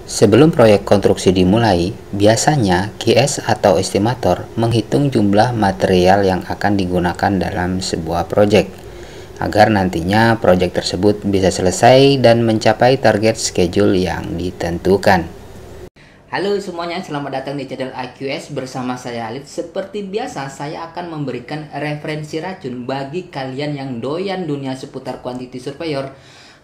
Sebelum proyek konstruksi dimulai, biasanya GS atau estimator menghitung jumlah material yang akan digunakan dalam sebuah proyek, agar nantinya proyek tersebut bisa selesai dan mencapai target schedule yang ditentukan. Halo semuanya, selamat datang di channel IQS bersama saya Alif. Seperti biasa, saya akan memberikan referensi racun bagi kalian yang doyan dunia seputar quantity surveyor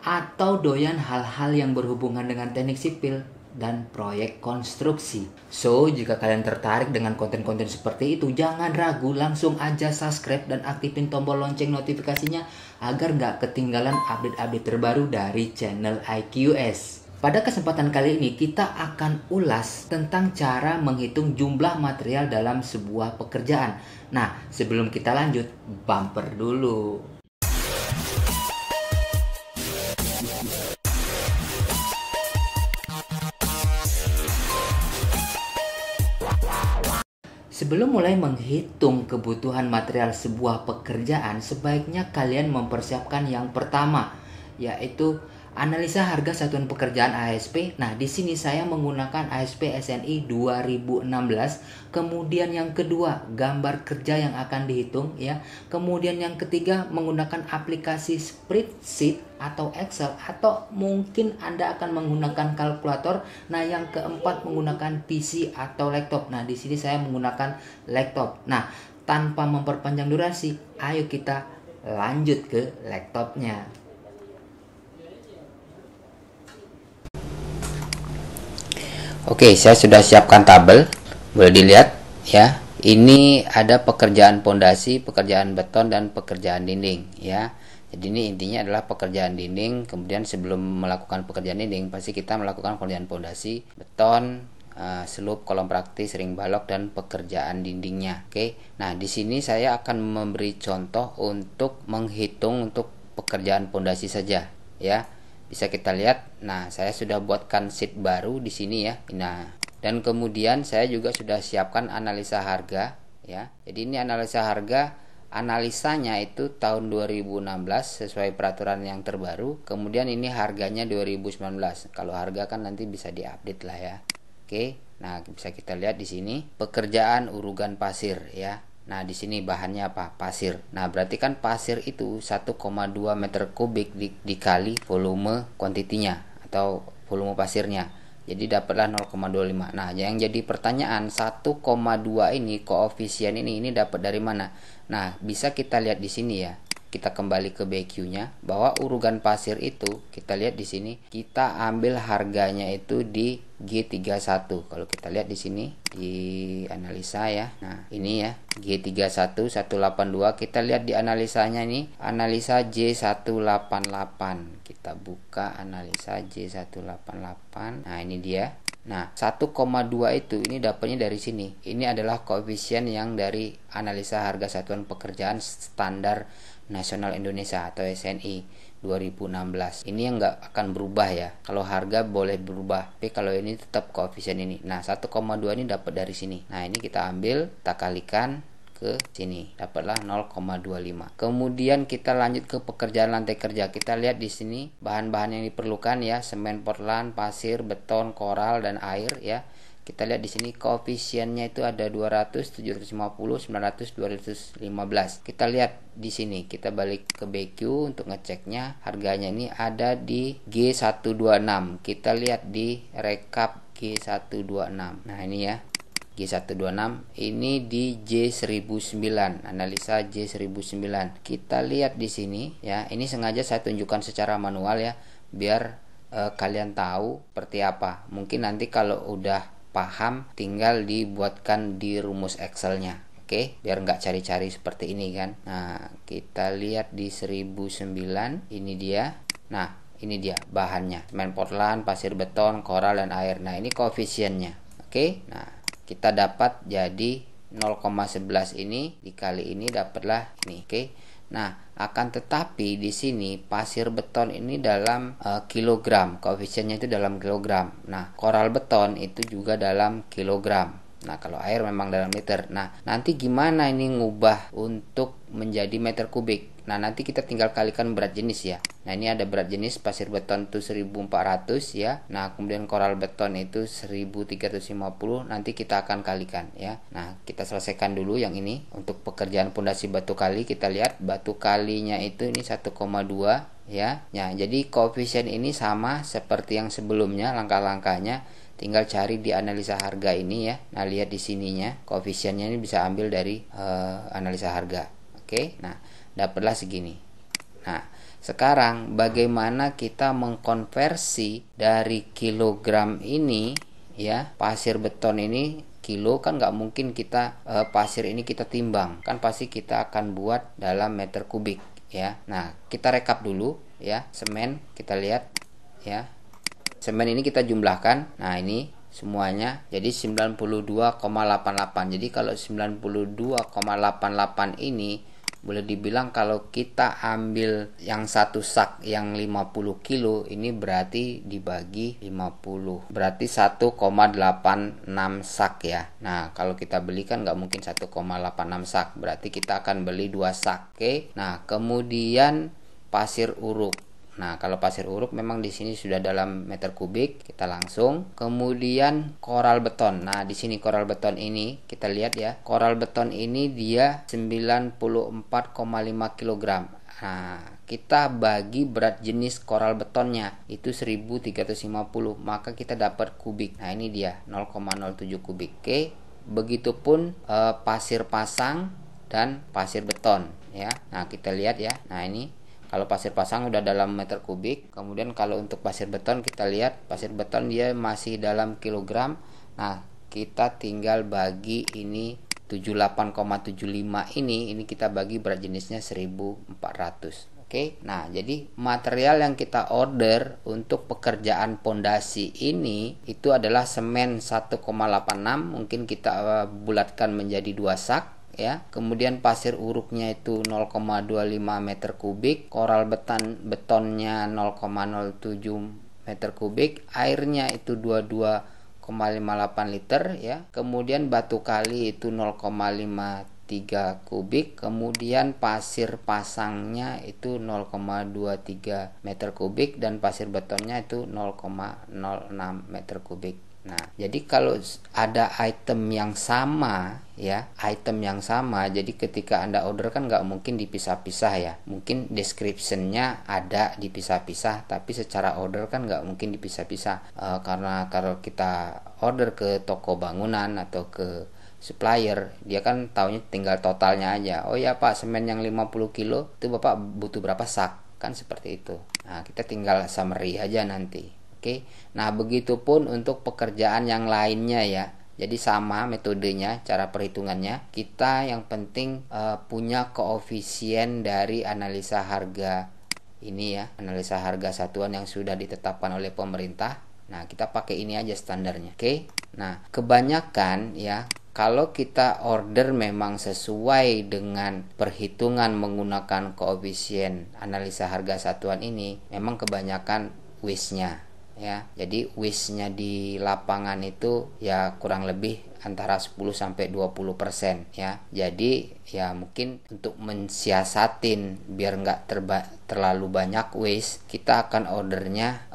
atau doyan hal-hal yang berhubungan dengan teknik sipil dan proyek konstruksi. So, jika kalian tertarik dengan konten-konten seperti itu, jangan ragu, langsung aja subscribe dan aktifin tombol lonceng notifikasinya agar nggak ketinggalan update-update terbaru dari channel IQS. Pada kesempatan kali ini kita akan ulas tentang cara menghitung jumlah material dalam sebuah pekerjaan. Nah, sebelum kita lanjut, bumper dulu. Sebelum mulai menghitung kebutuhan material sebuah pekerjaan, sebaiknya kalian mempersiapkan yang pertama, yaitu analisa harga satuan pekerjaan ASP. Nah, di sini saya menggunakan ASP SNI 2016. Kemudian yang kedua, gambar kerja yang akan dihitung ya. Kemudian yang ketiga, menggunakan aplikasi spreadsheet atau Excel, atau mungkin Anda akan menggunakan kalkulator. Nah, yang keempat menggunakan PC atau laptop. Nah, di sini saya menggunakan laptop. Nah, tanpa memperpanjang durasi, ayo kita lanjut ke laptopnya. Oke, saya sudah siapkan tabel. Boleh dilihat ya. Ini ada pekerjaan pondasi, pekerjaan beton, dan pekerjaan dinding ya. Jadi ini intinya adalah pekerjaan dinding. Kemudian sebelum melakukan pekerjaan dinding, pasti kita melakukan pekerjaan pondasi, beton, selup, kolom praktis, ring balok, dan pekerjaan dindingnya. Oke. Nah, di sini saya akan memberi contoh untuk menghitung untuk pekerjaan pondasi saja ya. Bisa kita lihat. Nah, saya sudah buatkan sheet baru di sini ya. Nah, dan kemudian saya juga sudah siapkan analisa harga ya. Jadi ini analisa harga, analisanya itu tahun 2016 sesuai peraturan yang terbaru. Kemudian ini harganya 2019. Kalau harga kan nanti bisa diupdate lah ya. Oke. Nah, bisa kita lihat di sini pekerjaan urugan pasir ya. Nah, di sini bahannya apa? Pasir. Nah, berarti kan pasir itu 1,2 meter kubik dikali volume kuantitinya atau volume pasirnya. Jadi dapatlah 0,25. Nah, yang jadi pertanyaan, 1,2 ini koefisien ini dapat dari mana? Nah, bisa kita lihat di sini ya. Kita kembali ke BQ-nya, bahwa urugan pasir itu kita lihat di sini, kita ambil harganya itu di G31. Kalau kita lihat di sini di analisa ya. Nah, ini ya G31 182. Kita lihat di analisanya ini, analisa J188. Kita buka analisa J188. Nah, ini dia. Nah, 1,2 itu ini dapatnya dari sini. Ini adalah koefisien yang dari analisa harga satuan pekerjaan standar nasional Indonesia atau SNI 2016. Ini yang nggak akan berubah ya. Kalau harga boleh berubah, tapi kalau ini tetap koefisien ini. Nah, 1,2 ini dapat dari sini. Nah, ini kita ambil, kita kalikan ke sini, dapatlah 0,25. Kemudian kita lanjut ke pekerjaan lantai kerja. Kita lihat di sini bahan-bahan yang diperlukan ya, semen Portland, pasir, beton, koral, dan air ya. Kita lihat di sini koefisiennya itu ada 200, 750, 900, 215. Kita lihat di sini, kita balik ke BQ untuk ngeceknya. Harganya ini ada di G126. Kita lihat di rekap G126. Nah, ini ya. G126 ini di J1009, analisa J1009. Kita lihat di sini ya. Ini sengaja saya tunjukkan secara manual ya, biar kalian tahu seperti apa. Mungkin nanti kalau udah paham tinggal dibuatkan di rumus Excelnya. Oke, biar nggak cari-cari seperti ini kan. Nah, kita lihat di 1009, ini dia. Nah, ini dia bahannya, semen Portland, pasir beton, koral, dan air. Nah, ini koefisiennya. Oke. Nah, kita dapat jadi 0,11 ini dikali ini dapatlah ini. Oke. Nah, akan tetapi di sini pasir beton ini dalam kilogram, koefisiennya itu dalam kilogram. Nah, koral beton itu juga dalam kilogram. Nah, kalau air memang dalam liter. Nah, nanti gimana ini ngubah untuk menjadi meter kubik? Nah, nanti kita tinggal kalikan berat jenis ya. Nah, ini ada berat jenis pasir beton itu 1400 ya. Nah, kemudian koral beton itu 1350. Nanti kita akan kalikan ya. Nah, kita selesaikan dulu yang ini. Untuk pekerjaan pondasi batu kali, kita lihat batu kalinya itu ini 1,2 ya. Nah, jadi koefisien ini sama seperti yang sebelumnya, langkah-langkahnya tinggal cari di analisa harga ini ya. Nah, lihat di sininya koefisiennya ini bisa ambil dari analisa harga. Oke. Nah, dapatlah segini. Nah, sekarang bagaimana kita mengkonversi dari kilogram ini ya, pasir beton ini kilo kan nggak mungkin kita pasir ini kita timbang, kan pasti kita akan buat dalam meter kubik ya. Nah, kita rekap dulu ya. Semen kita lihat ya. Semen ini kita jumlahkan. Nah, ini semuanya jadi 92,88. Jadi kalau 92,88 ini boleh dibilang kalau kita ambil yang satu sak yang 50 kilo ini berarti dibagi 50. Berarti 1,86 sak ya. Nah, kalau kita beli kan nggak mungkin 1,86 sak. Berarti kita akan beli 2 sak. Oke. Nah, kemudian pasir uruk. Nah, kalau pasir uruk memang di sini sudah dalam meter kubik, kita langsung. Kemudian koral beton. Nah, di sini koral beton ini kita lihat ya. Koral beton ini dia 94,5 kg. Nah, kita bagi berat jenis koral betonnya itu 1350, maka kita dapat kubik. Nah, ini dia 0,07 kubik. Oke. Begitupun pasir pasang dan pasir beton ya. Nah, kita lihat ya. Nah, ini kalau pasir pasang udah dalam meter kubik. Kemudian kalau untuk pasir beton kita lihat pasir beton dia masih dalam kilogram. Nah, kita tinggal bagi ini 78,75 ini kita bagi berat jenisnya 1400. Oke. Nah, jadi material yang kita order untuk pekerjaan pondasi ini itu adalah semen 1,86, mungkin kita bulatkan menjadi 2 sak ya. Kemudian pasir uruknya itu 0,25 meter kubik, koral betonnya 0,07 meter kubik, airnya itu 22,58 liter ya. Kemudian batu kali itu 0,53 kubik, kemudian pasir pasangnya itu 0,23 meter kubik dan pasir betonnya itu 0,06 meter kubik. Nah, jadi kalau ada item yang sama ya, jadi ketika Anda order kan nggak mungkin dipisah-pisah ya. Mungkin description-nya ada dipisah-pisah, tapi secara order kan nggak mungkin dipisah-pisah. Karena kalau kita order ke toko bangunan atau ke supplier, dia kan taunya tinggal totalnya aja. Oh ya Pak, semen yang 50 kilo itu Bapak butuh berapa sak? Kan seperti itu. Nah, kita tinggal summary aja nanti. Oke. Nah, begitupun untuk pekerjaan yang lainnya ya. Jadi sama metodenya, cara perhitungannya. Kita yang penting punya koefisien dari analisa harga ini ya, analisa harga satuan yang sudah ditetapkan oleh pemerintah. Nah, kita pakai ini aja standarnya. Oke. Nah, kebanyakan ya, kalau kita order memang sesuai dengan perhitungan menggunakan koefisien analisa harga satuan ini, memang kebanyakan waste-nya ya. Jadi waste-nya di lapangan itu ya kurang lebih antara 10 sampai 20% ya. Jadi ya mungkin untuk mensiasatin biar nggak terlalu banyak waste, kita akan ordernya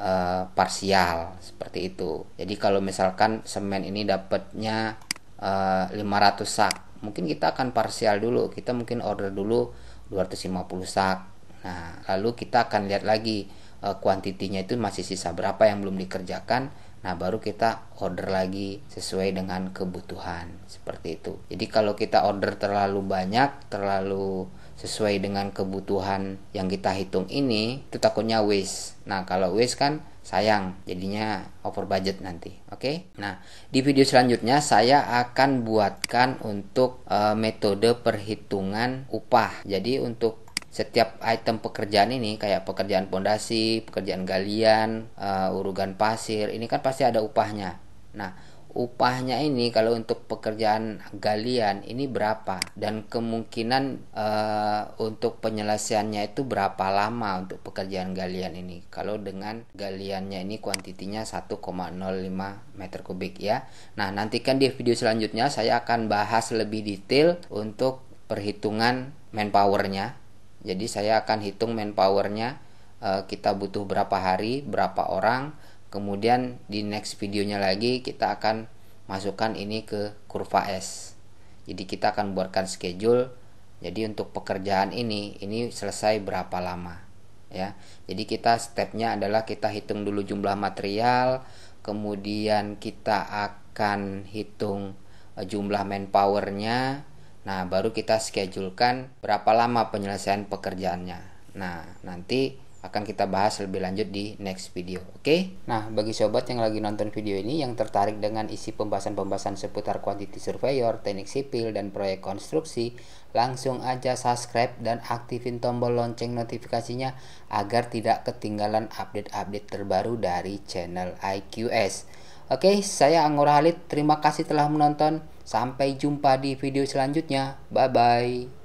parsial seperti itu. Jadi kalau misalkan semen ini dapatnya 500 sak, mungkin kita akan parsial dulu. Kita mungkin order dulu 250 sak. Nah, lalu kita akan lihat lagi kuantitinya itu masih sisa berapa yang belum dikerjakan. Nah, baru kita order lagi sesuai dengan kebutuhan seperti itu. Jadi kalau kita order terlalu banyak, terlalu sesuai dengan kebutuhan yang kita hitung ini, itu takutnya waste. Nah, kalau waste kan sayang, jadinya over budget nanti. Oke. Nah, di video selanjutnya saya akan buatkan untuk metode perhitungan upah. Jadi untuk setiap item pekerjaan ini kayak pekerjaan pondasi, pekerjaan galian, urugan pasir, ini kan pasti ada upahnya. Nah, upahnya ini kalau untuk pekerjaan galian ini berapa, dan kemungkinan untuk penyelesaiannya itu berapa lama untuk pekerjaan galian ini kalau dengan galiannya ini kuantitinya 1,05 meter kubik ya. Nah, nantikan di video selanjutnya saya akan bahas lebih detail untuk perhitungan manpowernya. Jadi saya akan hitung manpowernya, kita butuh berapa hari, berapa orang. Kemudian di next videonya lagi kita akan masukkan ini ke kurva S. Jadi kita akan buatkan schedule. Jadi untuk pekerjaan ini selesai berapa lama ya. Jadi kita stepnya adalah kita hitung dulu jumlah material, kemudian kita akan hitung jumlah manpowernya. Nah, baru kita schedulekan berapa lama penyelesaian pekerjaannya. Nah, nanti akan kita bahas lebih lanjut di next video. Oke? Nah, bagi sobat yang lagi nonton video ini yang tertarik dengan isi pembahasan-pembahasan seputar quantity surveyor, teknik sipil, dan proyek konstruksi, langsung aja subscribe dan aktifin tombol lonceng notifikasinya agar tidak ketinggalan update-update terbaru dari channel IQS. Oke, saya Anggora Halid. Terima kasih telah menonton. Sampai jumpa di video selanjutnya. Bye-bye.